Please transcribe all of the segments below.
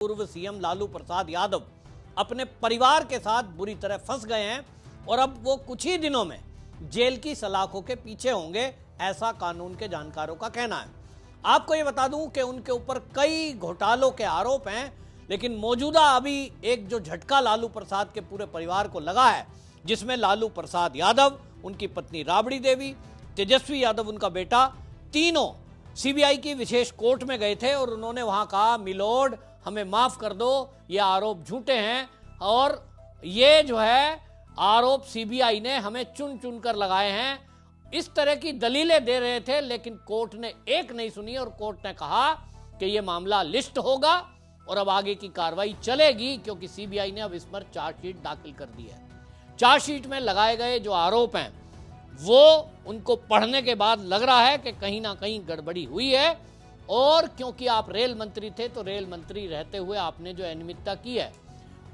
पूर्व सीएम लालू प्रसाद यादव अपने परिवार के साथ बुरी तरह फंस गए हैं और अब वो कुछ ही दिनों में जेल की सलाखों के पीछे होंगे, ऐसा कानून के जानकारों का कहना है। आपको ये बता दूं कि उनके ऊपर कई घोटालों के आरोप हैं, लेकिन मौजूदा अभी एक जो झटका लालू प्रसाद के पूरे परिवार को लगा है, जिसमें लालू प्रसाद यादव, उनकी पत्नी राबड़ी देवी, तेजस्वी यादव उनका बेटा, तीनों सीबीआई की विशेष कोर्ट में गए थे और उन्होंने वहां कहा, मिलोड हमें माफ कर दो, ये आरोप झूठे हैं और ये जो है आरोप सीबीआई ने हमें चुन चुन कर लगाए हैं। इस तरह की दलीलें दे रहे थे, लेकिन कोर्ट ने एक नहीं सुनी और कोर्ट ने कहा कि यह मामला लिस्ट होगा और अब आगे की कार्रवाई चलेगी, क्योंकि सीबीआई ने अब इस पर चार्जशीट दाखिल कर दी है। चार्जशीट में लगाए गए जो आरोप हैं वो उनको पढ़ने के बाद लग रहा है कि कहीं ना कहीं गड़बड़ी हुई है, और क्योंकि आप रेल मंत्री थे तो रेल मंत्री रहते हुए आपने जो अनियमितता की है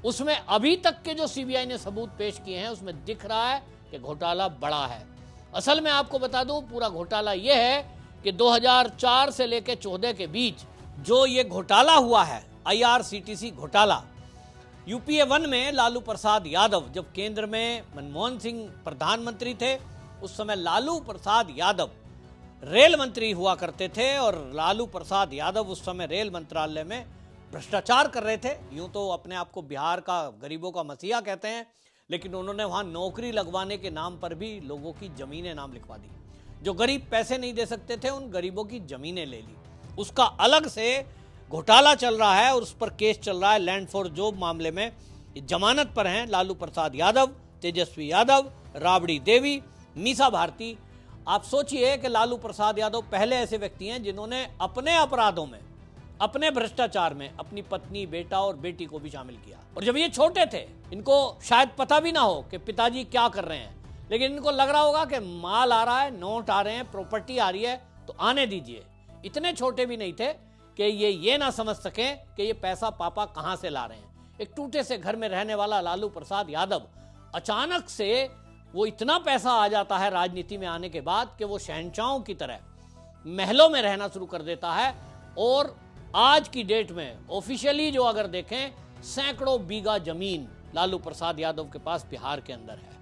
उसमें अभी तक के जो सीबीआई ने सबूत पेश किए हैं उसमें दिख रहा है कि घोटाला बड़ा है। असल में आपको बता दूं, पूरा घोटाला यह है कि 2004 से लेकर 14 के बीच जो ये घोटाला हुआ है, आईआरसीटीसी घोटाला, यूपीए 1 में लालू प्रसाद यादव जब केंद्र में मनमोहन सिंह प्रधानमंत्री थे, उस समय लालू प्रसाद यादव रेल मंत्री हुआ करते थे और लालू प्रसाद यादव उस समय रेल मंत्रालय में भ्रष्टाचार कर रहे थे। यूं तो अपने आप को बिहार का गरीबों का मसीहा कहते हैं, लेकिन उन्होंने वहां नौकरी लगवाने के नाम पर भी लोगों की जमीनें नाम लिखवा दी। जो गरीब पैसे नहीं दे सकते थे उन गरीबों की जमीनें ले ली। उसका अलग से घोटाला चल रहा है और उस पर केस चल रहा है। लैंड फॉर जॉब मामले में जमानत पर हैं लालू प्रसाद यादव, तेजस्वी यादव, राबड़ी देवी, मीसा भारती। आप सोचिए कि लालू प्रसाद यादव पहले ऐसे व्यक्ति हैं जिन्होंने अपने अपराधों में, अपने भ्रष्टाचार में अपनी पत्नी, बेटा और बेटी को भी शामिल किया। और जब ये छोटे थे, इनको शायद पता भी ना हो कि पिताजी क्या कर रहे हैं, लेकिन इनको लग रहा होगा कि माल आ रहा है, नोट आ रहे हैं, प्रॉपर्टी आ रही है, तो आने दीजिए। इतने छोटे भी नहीं थे कि ये ना समझ सकें कि ये पैसा पापा कहां से ला रहे हैं। एक टूटे से घर में रहने वाला लालू प्रसाद यादव, अचानक से वो इतना पैसा आ जाता है राजनीति में आने के बाद कि वो शहंशाहों की तरह महलों में रहना शुरू कर देता है। और आज की डेट में ऑफिशियली जो अगर देखें, सैकड़ों बीघा जमीन लालू प्रसाद यादव के पास बिहार के अंदर है।